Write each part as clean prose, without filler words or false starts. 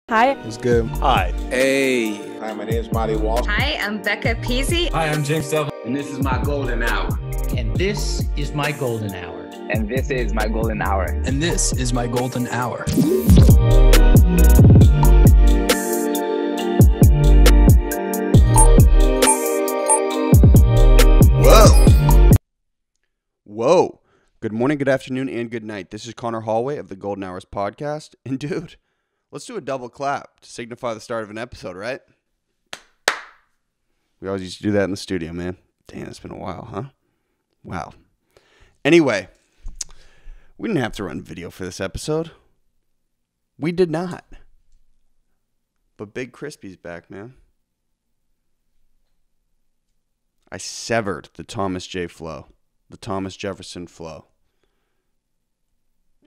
Hi. It's good. Hi. Hey. Hi, my name is Marty Walsh. Hi, I'm Becca Peasy. Hi, I'm James Devlin. And this is my golden hour. And this is my golden hour. And this is my golden hour. And this is my golden hour. Whoa. Good morning, good afternoon, and good night. This is Conor Holway of the Golden Hours podcast. And dude, let's do a double clap to signify the start of an episode, right? We always used to do that in the studio, man. Damn, it's been a while, huh? Wow. Anyway, we didn't have to run video for this episode. We did not. But Big Crispy's back, man. I severed the Thomas J flow. The Thomas Jefferson flow.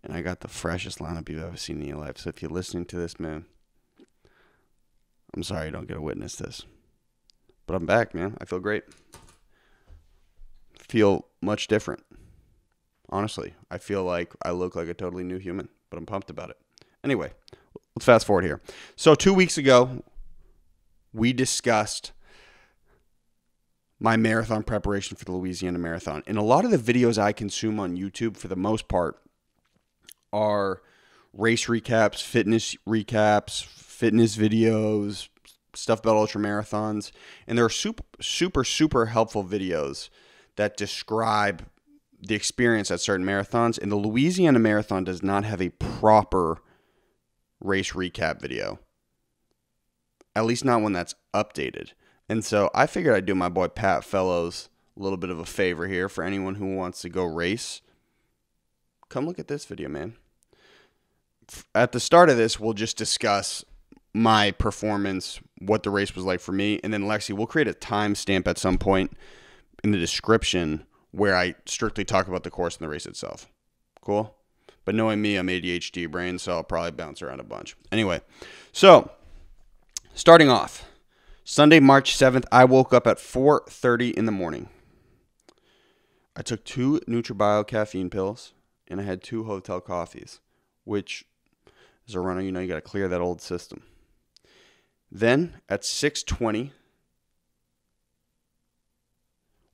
And I got the freshest lineup you've ever seen in your life. So if you're listening to this, man, I'm sorry you don't get to witness this. But I'm back, man. I feel great. Feel much different. Honestly, I feel like I look like a totally new human, but I'm pumped about it. Anyway, let's fast forward here. So 2 weeks ago, we discussed my marathon preparation for the Louisiana Marathon. And a lot of the videos I consume on YouTube, for the most part, are race recaps, fitness videos, stuff about ultra marathons. And there are super helpful videos that describe the experience at certain marathons. And the Louisiana Marathon does not have a proper race recap video. At least not one that's updated. And so I figured I'd do my boy Pat Fellows a little bit of a favor here for anyone who wants to go race. Come look at this video, man. At the start of this, we'll just discuss my performance, what the race was like for me, and then Lexi, we'll create a timestamp at some point in the description where I strictly talk about the course and the race itself. Cool? But knowing me, I'm ADHD brain, so I'll probably bounce around a bunch. Anyway, so starting off. Sunday, March 7th, I woke up at 4:30 in the morning. I took 2 NutriBio caffeine pills, and I had 2 hotel coffees, which, as a runner, you know you got to clear that old system. Then, at 6:20,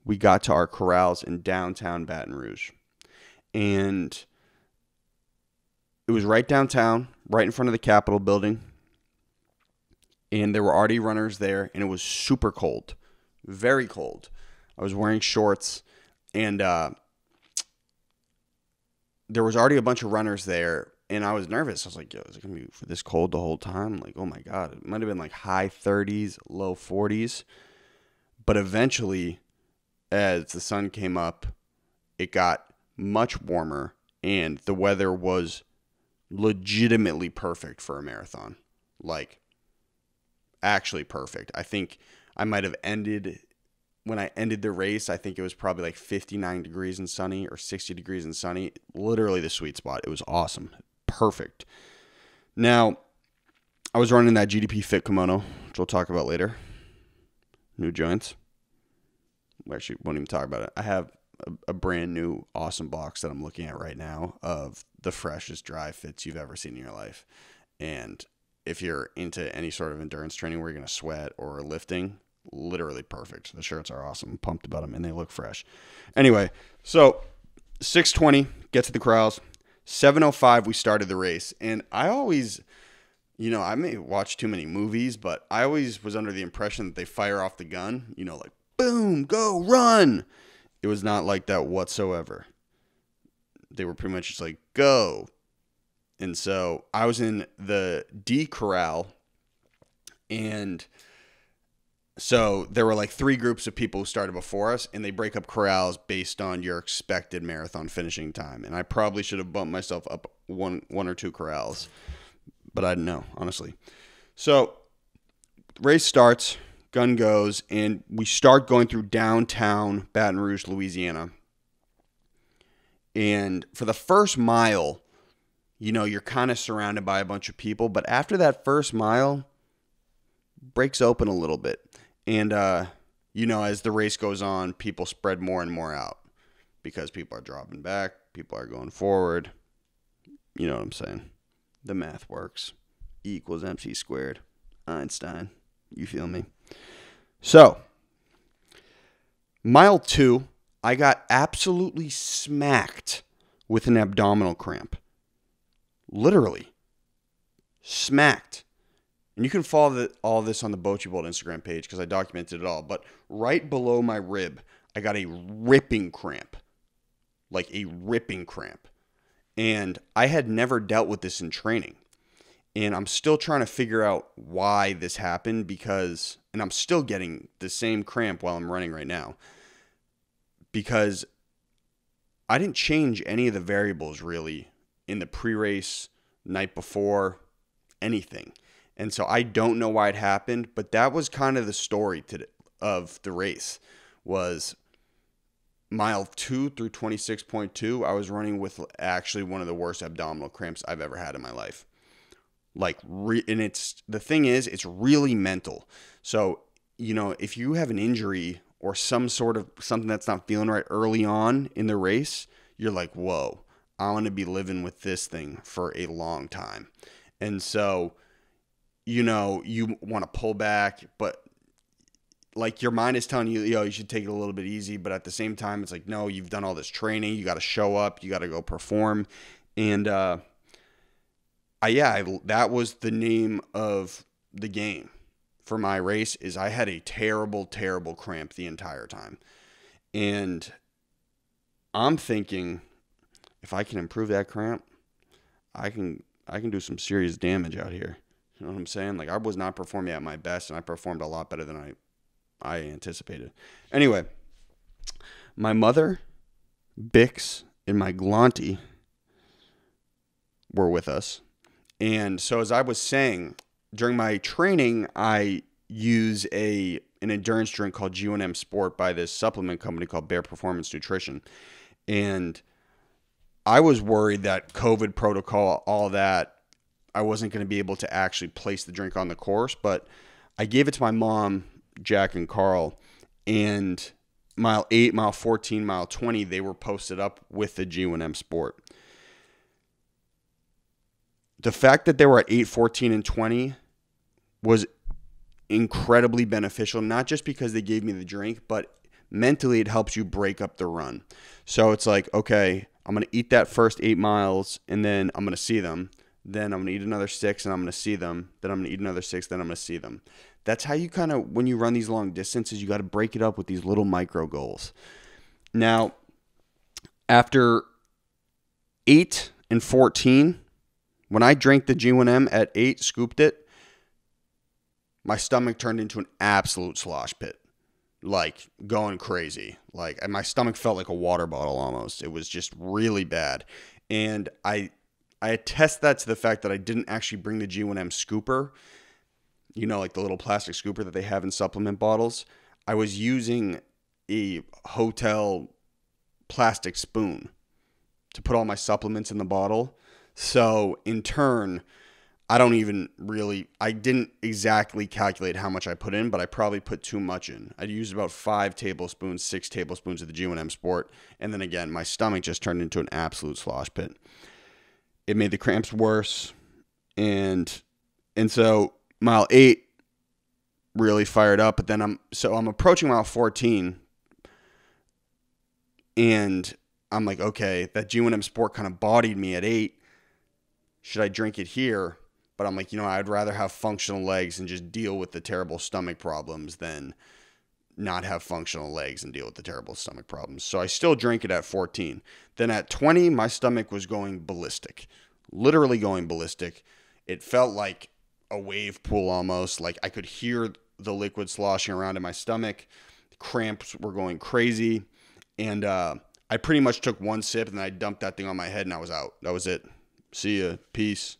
we got to our corrals in downtown Baton Rouge. And it was right downtown, right in front of the Capitol building. And there were already runners there, and it was super cold, very cold. I was wearing shorts, and there was already a bunch of runners there, and I was nervous. I was like, yo, is it going to be this cold the whole time? Like, oh, my God. It might have been like high 30s, low 40s. But eventually, as the sun came up, it got much warmer, and the weather was legitimately perfect for a marathon. Like, actually perfect. I think I might have ended, when I ended the race, I think it was probably like 59 degrees and sunny or 60 degrees and sunny. Literally the sweet spot. It was awesome. Perfect. Now, I was running that GDP Fit kimono, which we'll talk about later. New joints. We actually won't even talk about it. I have a brand new awesome box that I'm looking at right now of the freshest dry fits you've ever seen in your life. And if you're into any sort of endurance training where you're going to sweat or lifting, literally perfect. The shirts are awesome. I'm pumped about them, and they look fresh. Anyway, so 6:20, get to the corrals. 7:05, we started the race. And I always, you know, I may watch too many movies, but I always was under the impression that they fire off the gun, you know, like, boom, go, run. It was not like that whatsoever. They were pretty much just like, go. And so I was in the D corral, and so there were like 3 groups of people who started before us, and they break up corrals based on your expected marathon finishing time. And I probably should have bumped myself up one or 2 corrals, but I didn't know, honestly. So race starts, gun goes, and we start going through downtown Baton Rouge, Louisiana. And for the first mile, you know, you're kind of surrounded by a bunch of people. But after that first mile, breaks open a little bit. And, you know, as the race goes on, people spread more and more out because people are dropping back, people are going forward. You know what I'm saying? The math works. E equals MC squared. Einstein. You feel me? So, mile 2, I got absolutely smacked with an abdominal cramp. Literally. Smacked. And you can follow all this on the Bochy Bolt Instagram page because I documented it all. But right below my rib, I got a ripping cramp. Like a ripping cramp. And I had never dealt with this in training. And I'm still trying to figure out why this happened because, and I'm still getting the same cramp while I'm running right now. Because I didn't change any of the variables really in the pre-race, night before, anything. And so I don't know why it happened, but that was kind of the story of the race was mile 2 through 26.2, I was running with actually one of the worst abdominal cramps I've ever had in my life. And the thing is, it's really mental. So, if you have an injury or some sort of something that's not feeling right early on in the race, you're like, whoa, I want to be living with this thing for a long time. And so, you want to pull back, but like your mind is telling you, you should take it a little bit easy. But at the same time, it's like, no, you've done all this training. You got to show up. You got to go perform. And, that was the name of the game for my race is I had a terrible, terrible cramp the entire time. And I'm thinking if I can improve that cramp, I can do some serious damage out here. You know what I'm saying? Like I was not performing at my best and I performed a lot better than I anticipated. Anyway, my mother, Bix, and my Glanty were with us. And so as I was saying, during my training, I use an endurance drink called G1M Sport by this supplement company called Bear Performance Nutrition. And I was worried that COVID protocol, all that, I wasn't going to be able to actually place the drink on the course. But I gave it to my mom, Jack and Carl, and mile 8, mile 14, mile 20, they were posted up with the G1M Sport. The fact that they were at 8, 14, and 20 was incredibly beneficial, not just because they gave me the drink, but mentally it helps you break up the run. So it's like, okay, I'm going to eat that first 8 miles, and then I'm going to see them. Then I'm going to eat another 6, and I'm going to see them. Then I'm going to eat another 6, then I'm going to see them. That's how you kind of, when you run these long distances, you got to break it up with these little micro goals. Now, after 8 and 14, when I drank the G1M at 8, scooped it, my stomach turned into an absolute slosh pit. Like, going crazy. Like, my stomach felt like a water bottle almost. It was just really bad. And I attest that to the fact that I didn't actually bring the G1M scooper, like the little plastic scooper that they have in supplement bottles. I was using a hotel plastic spoon to put all my supplements in the bottle. So in turn, I didn't exactly calculate how much I put in, but I probably put too much in. I used about 5 tablespoons, 6 tablespoons of the G1M Sport. And then again, my stomach just turned into an absolute slosh pit. It made the cramps worse. And so mile 8 really fired up, but then I'm approaching mile 14 and I'm like, okay, that G1M Sport kind of bodied me at 8. Should I drink it here? But I'm like, I'd rather have functional legs and just deal with the terrible stomach problems than not have functional legs and deal with the terrible stomach problems. So I still drank it at 14. Then at 20, my stomach was going ballistic, literally going ballistic. It felt like a wave pool almost. Like I could hear the liquid sloshing around in my stomach. The cramps were going crazy. And I pretty much took one sip and then I dumped that thing on my head and I was out. That was it. See ya. Peace.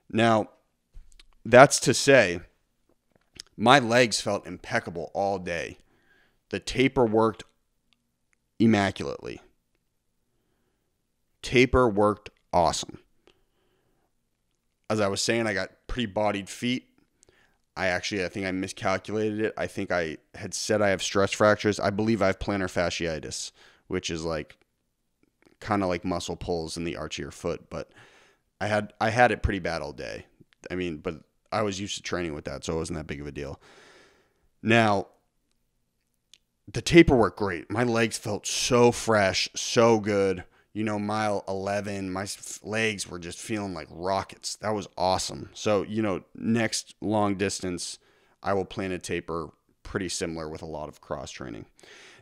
Now, that's to say, my legs felt impeccable all day. The taper worked immaculately. Taper worked awesome. As I was saying, I got pretty bodied feet. I think I miscalculated it. I think I had said I have stress fractures. I believe I have plantar fasciitis, which is like kind of like muscle pulls in the arch of your foot. But I had it pretty bad all day. I mean, but I was used to training with that, so it wasn't that big of a deal. Now, the taper worked great. My legs felt so fresh, so good. You know, mile 11, my legs were just feeling like rockets. That was awesome. So, you know, next long distance, I will plan a taper pretty similar with a lot of cross training.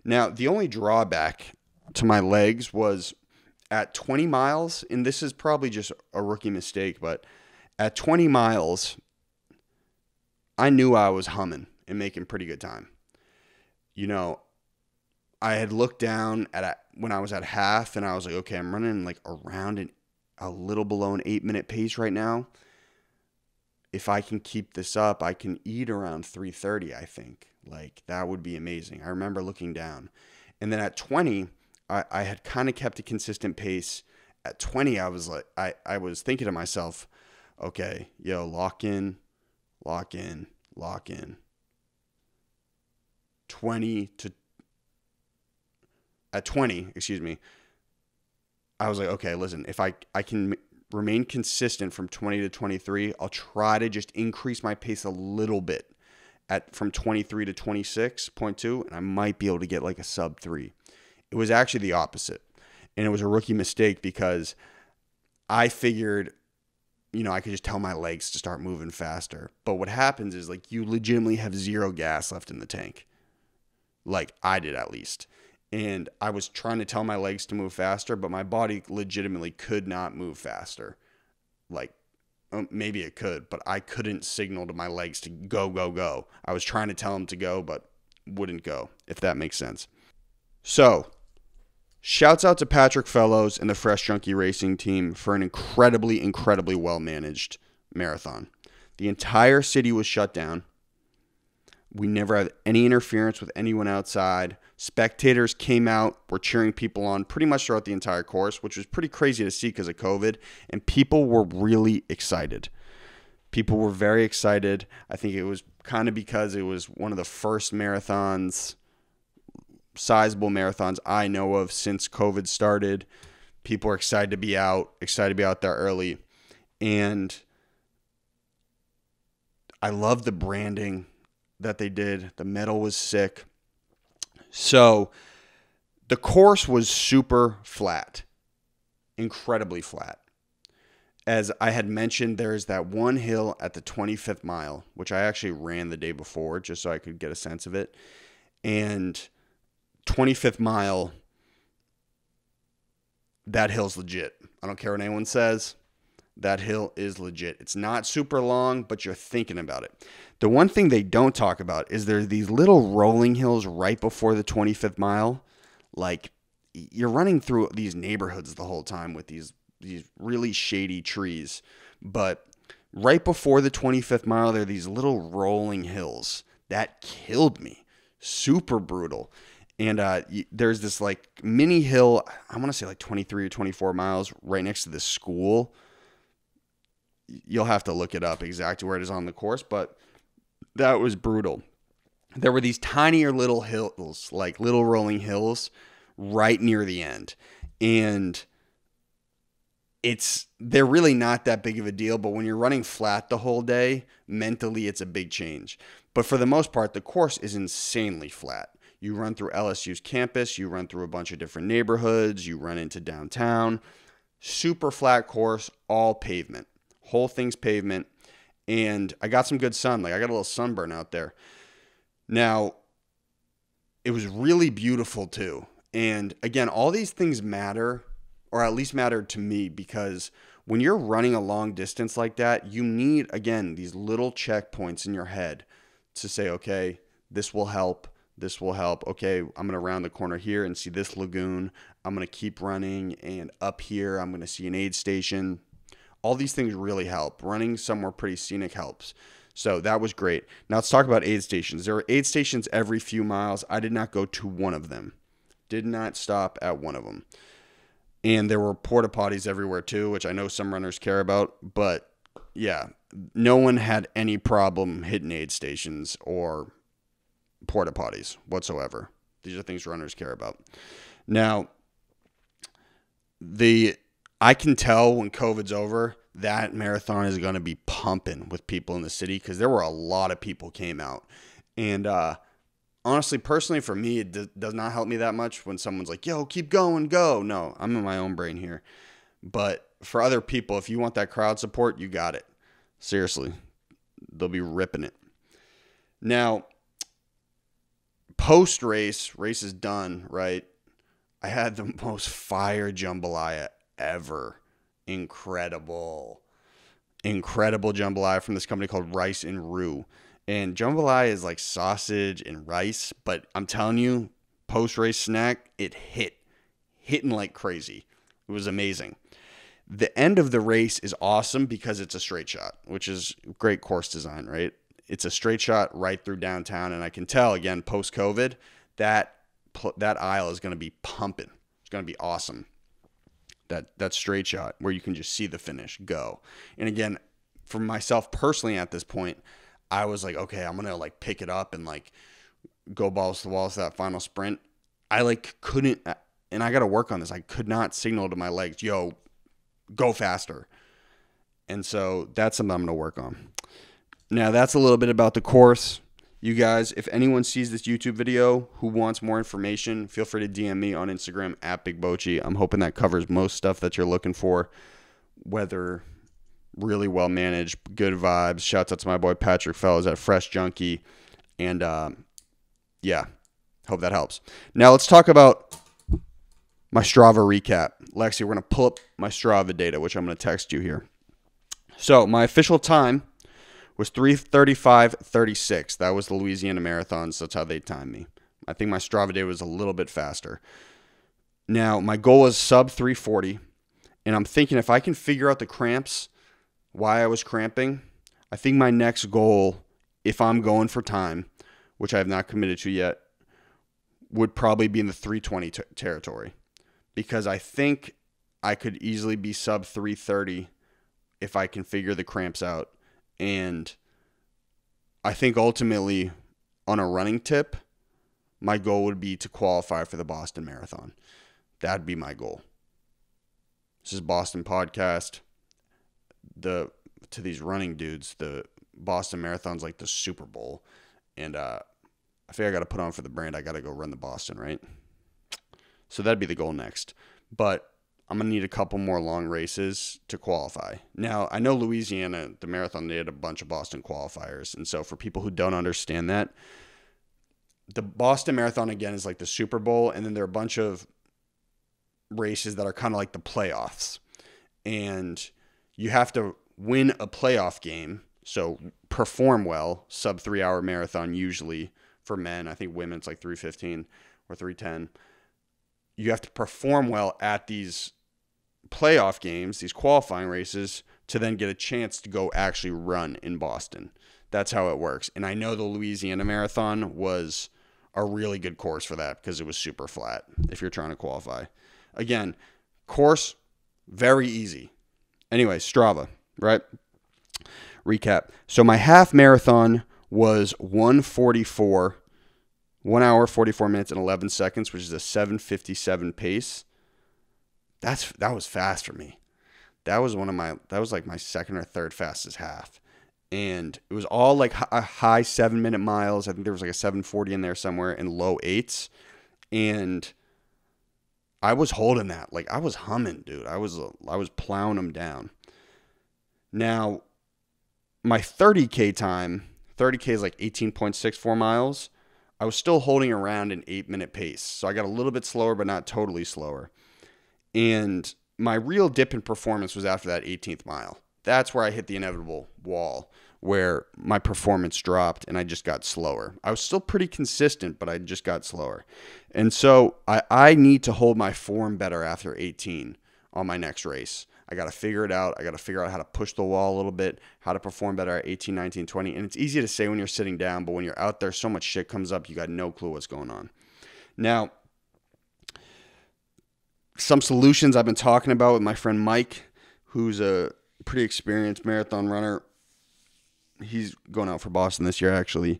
Now, the only drawback to my legs was at 20 miles, and this is probably just a rookie mistake, but at 20 miles, I knew I was humming and making pretty good time. You know, I had looked down at when I was at half, and I was like, okay, I'm running like around a little below an 8-minute pace right now. If I can keep this up, I can eat around 3:30, I think. Like, that would be amazing. I remember looking down. And then at 20, I had kind of kept a consistent pace. At 20, I was like, I was thinking to myself, okay, yo, lock in. 20, I was like, okay, listen, if I can remain consistent from 20 to 23, I'll try to just increase my pace a little bit from 23 to 26.2, and I might be able to get like a sub 3. It was actually the opposite, and it was a rookie mistake because I figured, you know, I could just tell my legs to start moving faster. But what happens is, like, you legitimately have zero gas left in the tank. Like I did, at least. And I was trying to tell my legs to move faster, but my body legitimately could not move faster. Like, maybe it could, but I couldn't signal to my legs to go, go, go. I was trying to tell them to go, but wouldn't go, if that makes sense. So, shouts out to Patrick Fellows and the Fresh Junkie Racing team for an incredibly, incredibly well-managed marathon. The entire city was shut down. We never had any interference with anyone outside. Spectators came out, were cheering people on pretty much throughout the entire course, which was pretty crazy to see because of COVID. And people were really excited. People were very excited. I think it was kind of because it was one of the first marathons, sizable marathons I know of since COVID started. People are excited to be out there early. And I love the branding that they did. The medal was sick. So the course was super flat, incredibly flat. As I had mentioned, there's that one hill at the 25th mile, which I actually ran the day before just so I could get a sense of it. And 25th mile, that hill's legit. I don't care what anyone says. That hill is legit. It's not super long, but you're thinking about it. The one thing they don't talk about is there's these little rolling hills right before the 25th mile. Like, you're running through these neighborhoods the whole time with these really shady trees. But right before the 25th mile, there are these little rolling hills. That killed me. Super brutal. And there's this like mini hill, I want to say like 23 or 24 miles right next to this school. You'll have to look it up exactly where it is on the course, but that was brutal. There were these tinier little hills, like little rolling hills right near the end. And they're really not that big of a deal, but when you're running flat the whole day, mentally it's a big change. But for the most part, the course is insanely flat. You run through LSU's campus, you run through a bunch of different neighborhoods, you run into downtown. Super flat course, all pavement. Whole thing's pavement. And I got some good sun. Like, I got a little sunburn out there. Now, it was really beautiful too. And again, all these things matter, or at least mattered to me, because when you're running a long distance like that, you need, again, these little checkpoints in your head to say, okay, this will help. This will help. Okay, I'm going to round the corner here and see this lagoon. I'm going to keep running, and up here, I'm going to see an aid station. All these things really help. Running somewhere pretty scenic helps. So that was great. Now let's talk about aid stations. There were aid stations every few miles. I did not go to one of them. Did not stop at one of them. And there were porta potties everywhere too, which I know some runners care about. But yeah, no one had any problem hitting aid stations or porta potties whatsoever. These are things runners care about. Now, I can tell when COVID's over that marathon is going to be pumping with people in the city because there were a lot of people came out. And honestly, personally, for me, it does not help me that much when someone's like, yo, keep going, go. No, I'm in my own brain here. But for other people, if you want that crowd support, you got it. Seriously, they'll be ripping it. Now, post-race is done, right? I had the most fire jambalaya ever. Incredible jambalaya from this company called Rice and Roux. And jambalaya is like sausage and rice, but I'm telling you, post-race snack, it hitting like crazy. It was amazing. The end of the race is awesome because it's a straight shot, which is great course design, right? It's a straight shot right through downtown, and I can tell, again, post-COVID, that aisle is going to be pumping. It's going to be awesome. That straight shot where you can just see the finish go. And again, for myself personally at this point, I was like, okay, I'm going to like pick it up and like go balls to the walls to that final sprint. I like couldn't, and I got to work on this. I could not signal to my legs, yo, go faster. And so that's something I'm going to work on. Now that's a little bit about the course. You guys, if anyone sees this YouTube video who wants more information, feel free to DM me on Instagram at BigBochi. I'm hoping that covers most stuff that you're looking for. Weather, really well managed, good vibes. Shouts out to my boy Patrick Fellows at Fresh Junkie. And yeah, hope that helps. Now let's talk about my Strava recap. Lexi, we're going to pull up my Strava data, which I'm going to text you here. So my official time was 3:35:36. That was the Louisiana Marathon, so that's how they timed me. I think my Strava day was a little bit faster. Now, my goal was sub 3:40, and I'm thinking if I can figure out the cramps, why I was cramping, I think my next goal, if I'm going for time, which I have not committed to yet, would probably be in the 3:20 territory, because I think I could easily be sub 3:30 if I can figure the cramps out. And I think ultimately, on a running tip, my goal would be to qualify for the Boston Marathon. That'd be my goal. This is Boston Podcast. To these running dudes, the Boston Marathon's like the Super Bowl. And I think I got to put on for the brand. I got to go run the Boston, right? So that'd be the goal next. But I'm going to need a couple more long races to qualify. Now, I know Louisiana, the marathon, they had a bunch of Boston qualifiers. And so for people who don't understand that, the Boston Marathon, again, is like the Super Bowl. And then there are a bunch of races that are kind of like the playoffs. And you have to win a playoff game. So perform well, sub 3-hour marathon usually for men. I think women it's like 3:15 or 3:10. You have to perform well at these playoff games, these qualifying races, to then get a chance to go actually run in Boston. That's how it works. And I know the Louisiana Marathon was a really good course for that because it was super flat if you're trying to qualify. Again, course, very easy. Anyway, Strava, right? Recap. So my half marathon was 1:44, 1 hour, 44 minutes, and 11 seconds, which is a 7:57 pace. That was fast for me. That was like my second or third fastest half. And it was all like a high 7-minute miles. I think there was like a 7:40 in there somewhere and low 8s. And I was holding that. Like I was humming, dude. I was plowing them down. Now, my 30K time, 30K is like 18.64 miles. I was still holding around an 8-minute pace. So I got a little bit slower, but not totally slower. And my real dip in performance was after that 18th mile. That's where I hit the inevitable wall where my performance dropped and I just got slower. I was still pretty consistent, but I just got slower. And so I need to hold my form better after 18 on my next race. I got to figure it out. I got to figure out how to push the wall a little bit, how to perform better at 18, 19, 20. And it's easy to say when you're sitting down, but when you're out there, so much shit comes up, you got no clue what's going on. Now, some solutions I've been talking about with my friend Mike, who's a pretty experienced marathon runner. He's going out for Boston this year, actually.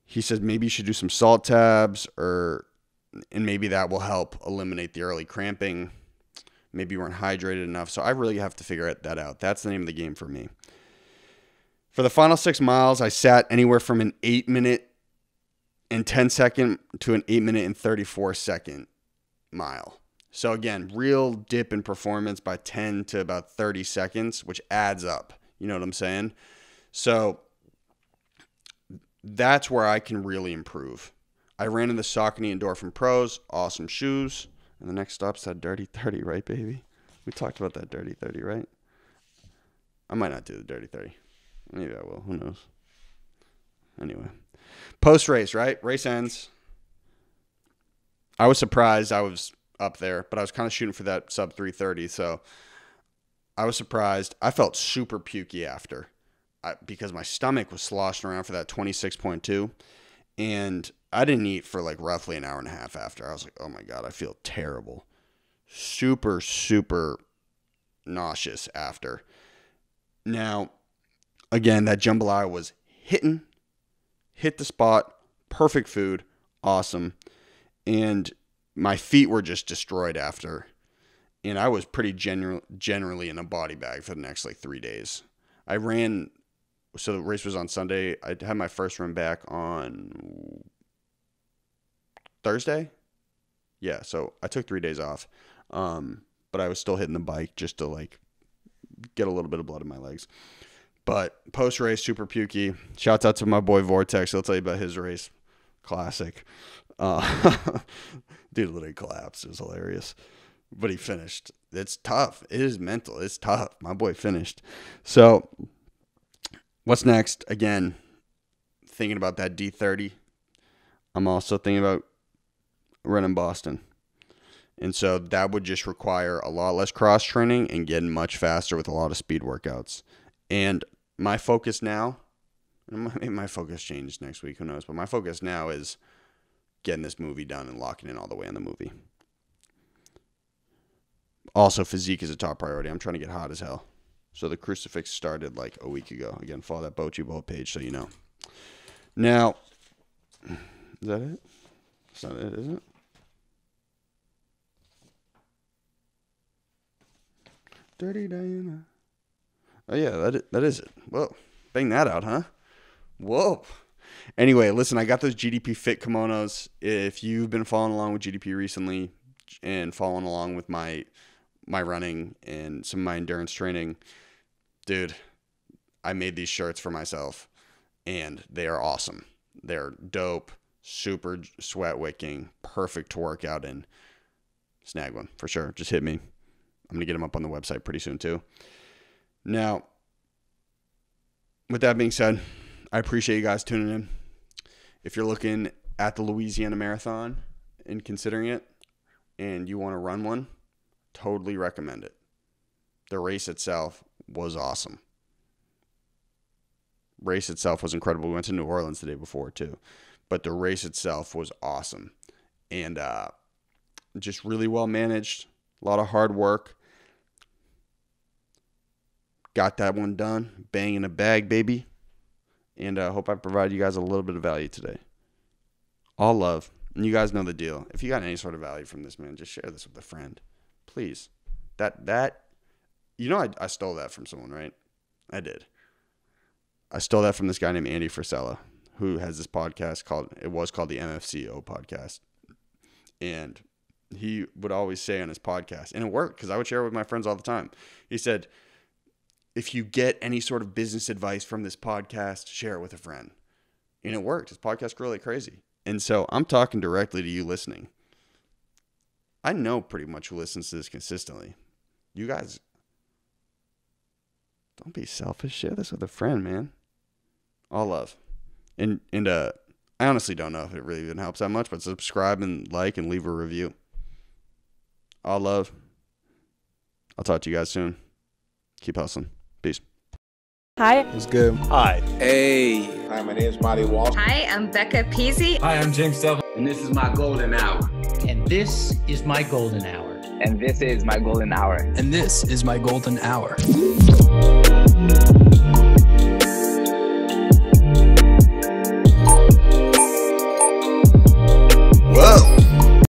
He says maybe you should do some salt tabs, and maybe that will help eliminate the early cramping. Maybe you weren't hydrated enough. So I really have to figure that out. That's the name of the game for me. For the final 6 miles, I sat anywhere from an 8-minute and 10-second to an 8-minute and 34-second mile. So again, real dip in performance by 10 to about 30 seconds, which adds up. You know what I'm saying? So that's where I can really improve. I ran in the Saucony Endorphin Pros, awesome shoes. And the next stop's that Dirty 30, right, baby? We talked about that Dirty 30, right? I might not do the Dirty 30. Maybe I will. Who knows? Anyway. Post-race, right? Race ends. I was surprised I was up there, but I was kind of shooting for that sub 330, so I was surprised. I felt super pukey after because my stomach was sloshing around for that 26.2, and I didn't eat for like roughly an hour and a half after. I was like, oh my God, I feel terrible. Super, super nauseous after. Now, again, that jambalaya was hit the spot, perfect food, awesome. And my feet were just destroyed after. And I was pretty generally in a body bag for the next like 3 days. I ran, so the race was on Sunday. I had my first run back on Thursday. Yeah, so I took 3 days off. But I was still hitting the bike just to like get a little bit of blood in my legs. But post-race, super pukey. Shouts out to my boy Vortex. He'll tell you about his race. Classic. Dude literally collapsed. It was hilarious. But he finished. It's tough. It is mental. It's tough. My boy finished. So what's next? Again, thinking about that D30. I'm also thinking about running Boston. And so that would just require a lot less cross-training and getting much faster with a lot of speed workouts. And my focus now, maybe my focus changes next week, who knows, but my focus now is getting this movie done and locking in all the way on the movie. Also, physique is a top priority. I'm trying to get hot as hell. So the crucifix started like a week ago. Again, follow that Bochi Bowl page so you know. Now, is that it? That's not it, is it? Dirty Diana. Oh, yeah, that is it. Whoa. Bang that out, huh? Whoa. Anyway, listen, I got those GDP Fit kimonos. If you've been following along with GDP recently and following along with my running and some of my endurance training, dude, I made these shirts for myself, and they are awesome. They're dope, super sweat wicking, perfect to work out in. Snag one for sure. Just hit me. I'm going to get them up on the website pretty soon too. Now, with that being said, I appreciate you guys tuning in. If you're looking at the Louisiana Marathon and considering it and you want to run one, totally recommend it. The race itself was awesome. Race itself was incredible. We went to New Orleans the day before too. But the race itself was awesome. And just really well managed. A lot of hard work. Got that one done. Bang in a bag, baby. And I hope I provided you guys a little bit of value today. All love. And you guys know the deal. If you got any sort of value from this, man, just share this with a friend. Please. That you know I stole that from someone, right? I did. I stole that from this guy named Andy Frisella, who has this podcast called the MFCO podcast. And he would always say on his podcast, and it worked because I would share it with my friends all the time. He said, if you get any sort of business advice from this podcast, share it with a friend. And it worked. His podcast grew like crazy. And so I'm talking directly to you listening. I know pretty much who listens to this consistently. You guys, don't be selfish. Share this with a friend, man. All love. And I honestly don't know if it really even helps that much, but subscribe and like and leave a review. All love. I'll talk to you guys soon. Keep hustling. Peace. Hi. What's good? Hi. Hey. Hi, my name is Marty Walsh. Hi, I'm Becca Peasy. Hi, I'm James Devil. And this is my golden hour. And this is my golden hour. And this is my golden hour. And this is my golden hour.